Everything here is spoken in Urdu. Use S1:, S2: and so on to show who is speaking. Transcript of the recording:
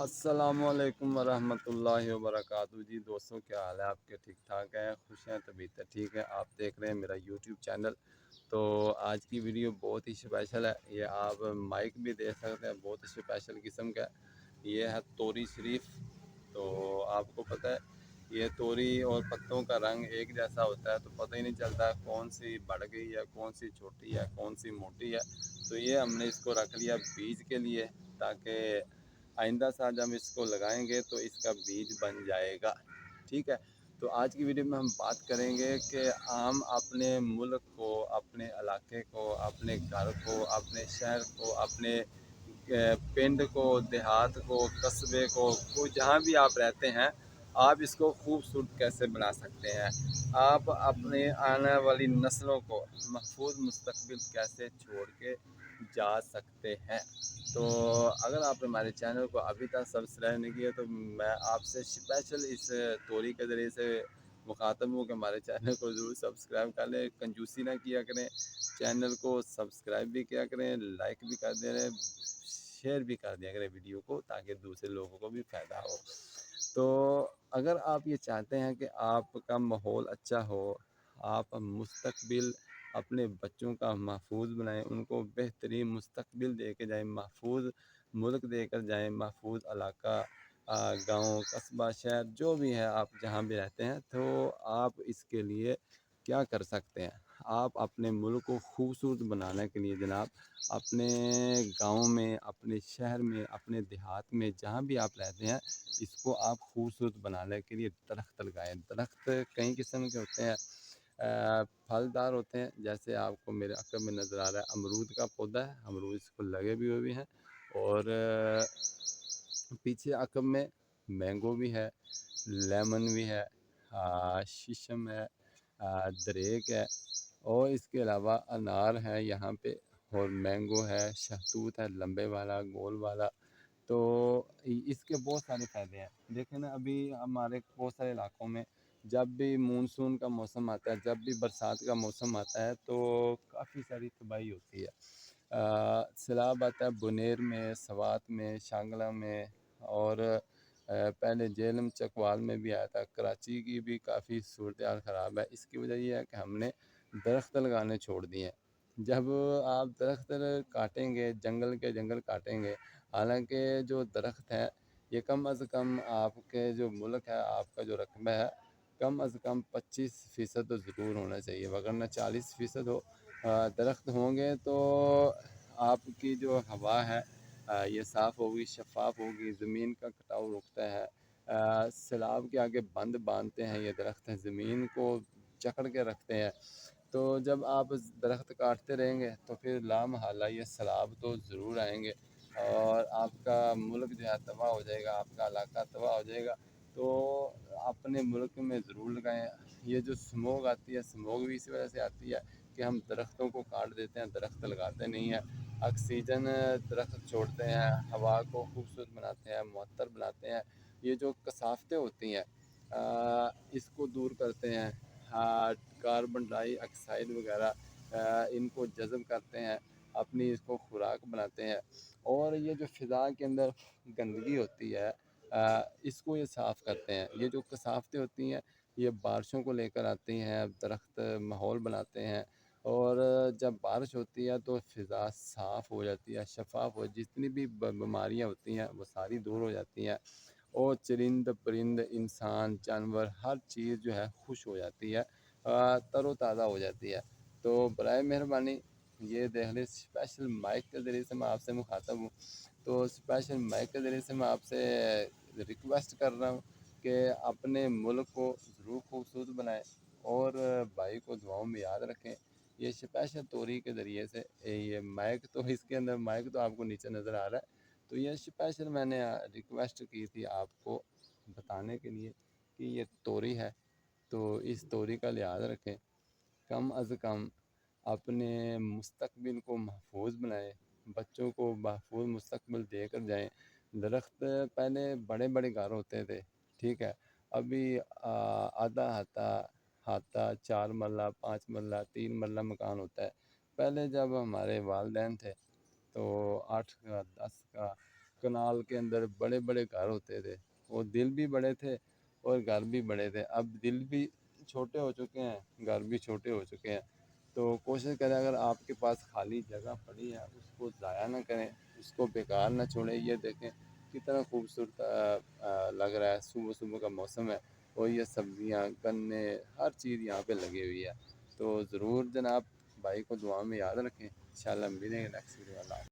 S1: السلام علیکم ورحمۃ اللہ وبرکاتہ جی دوستوں، کیا حال ہے آپ کے؟ ٹھیک ٹھاک ہیں؟ خوش ہیں؟ طبیعت ٹھیک ہے؟ آپ دیکھ رہے ہیں میرا یوٹیوب چینل۔ تو آج کی ویڈیو بہت ہی اسپیشل ہے، یہ آپ مائک بھی دیکھ سکتے ہیں، بہت اسپیشل قسم کا ہے۔ یہ ہے توری شریف۔ تو آپ کو پتہ ہے یہ توری اور پتوں کا رنگ ایک جیسا ہوتا ہے، تو پتہ ہی نہیں چلتا کون سی بڑھ گئی ہے، کون سی چھوٹی ہے، کون سی موٹی ہے۔ تو یہ ہم نے اس کو رکھ لیا بیج کے لیے، تاکہ آئندہ سال جب ہم اس کو لگائیں گے تو اس کا بیج بن جائے گا۔ ٹھیک ہے، تو آج کی ویڈیو میں ہم بات کریں گے کہ ہم اپنے ملک کو، اپنے علاقے کو، اپنے گھر کو، اپنے شہر کو، اپنے پنڈ کو، دیہات کو، قصبے کو جہاں بھی آپ رہتے ہیں، آپ اس کو خوبصورت کیسے بنا سکتے ہیں، آپ اپنے آنے والی نسلوں کو محفوظ مستقبل کیسے چھوڑ کے جا سکتے ہیں۔ تو اگر آپ نے ہمارے چینل کو ابھی تک سبسکرائب نہیں کیا تو میں آپ سے اسپیشل اس توری کے ذریعے سے مخاطب ہوں کہ ہمارے چینل کو ضرور سبسکرائب کر لیں، کنجوسی نہ کیا کریں، چینل کو سبسکرائب بھی کیا کریں، لائک بھی کر دیں، شیئر بھی کر دیا کریں ویڈیو کو، تاکہ دوسرے لوگوں کو بھی فائدہ ہو۔ تو اگر آپ یہ چاہتے ہیں کہ آپ کا ماحول اچھا ہو، آپ مستقبل اپنے بچوں کا محفوظ بنائیں، ان کو بہترین مستقبل دے کے جائیں، محفوظ ملک دے کر جائیں، محفوظ علاقہ، گاؤں، قصبہ، شہر جو بھی ہے، آپ جہاں بھی رہتے ہیں، تو آپ اس کے لیے کیا کر سکتے ہیں؟ آپ اپنے ملک کو خوبصورت بنانے کے لیے جناب اپنے گاؤں میں، اپنے شہر میں، اپنے دیہات میں، جہاں بھی آپ رہتے ہیں، اس کو آپ خوبصورت بنانے کے لیے درخت لگائیں۔ درخت کئی قسم کے ہوتے ہیں، پھلدار ہوتے ہیں، جیسے آپ کو میرے عقب میں نظر آ رہا ہے امرود کا پودا ہے، امرود اس کو لگے بھی ہوئے بھی ہیں، اور پیچھے عقب میں مینگو بھی ہے، لیمن بھی ہے، شیشم ہے، دریک ہے، اور اس کے علاوہ انار ہے یہاں پہ، اور مینگو ہے، شہتوت ہے لمبے والا، گول والا۔ تو اس کے بہت سارے فائدے ہیں۔ دیکھیں نا، ابھی ہمارے بہت سارے علاقوں میں جب بھی مونسون کا موسم آتا ہے، جب بھی برسات کا موسم آتا ہے، تو کافی ساری تباہی ہوتی ہے۔ سیلاب آتا ہے بنیر میں، سوات میں، شانگلہ میں، اور پہلے جہلم چکوال میں بھی آیا تھا۔ کراچی کی بھی کافی صورتحال خراب ہے۔ اس کی وجہ یہ ہے کہ ہم نے درخت لگانے چھوڑ دیے ہیں۔ جب آپ درخت کاٹیں گے، جنگل کے جنگل کاٹیں گے، حالانکہ جو درخت ہیں یہ کم از کم آپ کے جو ملک ہے، آپ کا جو رقبہ ہے، کم از کم 25% تو ضرور ہونا چاہیے، وگرنہ 40% ہو درخت ہوں گے تو آپ کی جو ہوا ہے یہ صاف ہوگی، شفاف ہوگی، زمین کا کٹاؤ رکتا ہے۔ سیلاب کے آگے بند باندھتے ہیں یہ درخت ہیں، زمین کو جکڑ کے رکھتے ہیں۔ تو جب آپ درخت کاٹتے رہیں گے تو پھر لامحالہ یہ سیلاب تو ضرور آئیں گے، اور آپ کا ملک جو ہے تباہ ہو جائے گا، آپ کا علاقہ تباہ ہو جائے گا۔ تو اپنے ملک میں ضرور لگائیں۔ یہ جو سموگ آتی ہے، سموگ بھی اسی وجہ سے آتی ہے کہ ہم درختوں کو کاٹ دیتے ہیں، درخت لگاتے نہیں ہیں۔ آکسیجن درخت چھوڑتے ہیں، ہوا کو خوبصورت بناتے ہیں، معطر بناتے ہیں۔ یہ جو کثافتیں ہوتی ہیں اس کو دور کرتے ہیں، کاربن ڈائی آکسائڈ وغیرہ ان کو جذب کرتے ہیں، اپنی اس کو خوراک بناتے ہیں۔ اور یہ جو فضا کے اندر گندگی ہوتی ہے اس کو یہ صاف کرتے ہیں۔ یہ جو کثافتیں ہوتی ہیں یہ بارشوں کو لے کر آتی ہیں، درخت ماحول بناتے ہیں، اور جب بارش ہوتی ہے تو فضا صاف ہو جاتی ہے، شفاف ہو، جتنی بھی بیماریاں ہوتی ہیں وہ ساری دور ہو جاتی ہیں، اور چرند پرند، انسان، جانور، ہر چیز جو ہے خوش ہو جاتی ہے، تر و تازہ ہو جاتی ہے۔ تو برائے مہربانی یہ دیکھ لیں، اسپیشل مائک کے ذریعے سے میں آپ سے مخاطب ہوں، تو اسپیشل مائک کے ذریعے سے میں آپ سے ریکویسٹ کر رہا ہوں کہ اپنے ملک کو ضرور خوبصورت بنائیں، اور بھائی کو دعاؤں میں یاد رکھیں۔ یہ اسپیشل توری کے ذریعے سے یہ مائک تو اس کے اندر مائک تو آپ کو نیچے نظر آ رہا ہے، تو یہ اسپیشل میں نے ریکویسٹ کی تھی آپ کو بتانے کے لیے کہ یہ توری ہے، تو اس توری کا لحاظ رکھیں، کم از کم اپنے مستقبل کو محفوظ بنائیں، بچوں کو محفوظ مستقبل دے کر جائیں۔ درخت پہلے بڑے بڑے گھر ہوتے تھے، ٹھیک ہے، ابھی آدھا ہاتھا 4 مرلہ، 5 مرلہ، 3 مرلہ مکان ہوتا ہے۔ پہلے جب ہمارے والدین تھے تو 8 کا، 10 کا، کنال کے اندر بڑے بڑے گھر ہوتے تھے، وہ دل بھی بڑے تھے اور گھر بھی بڑے تھے۔ اب دل بھی چھوٹے ہو چکے ہیں، گھر بھی چھوٹے ہو چکے ہیں۔ تو کوشش کریں اگر آپ کے پاس خالی جگہ پڑی ہے اس کو ضائع نہ کریں، اس کو بیکار نہ چھوڑیں۔ یہ دیکھیں کتنا خوبصورت لگ رہا ہے، صبح صبح کا موسم ہے اور یہ سبزیاں، گنے، ہر چیز یہاں پہ لگی ہوئی ہے۔ تو ضرور جناب بھائی کو دعا میں یاد رکھیں۔ انشاءاللہ ملیں گے نیکسٹ ویڈیو۔ اللہ حافظ۔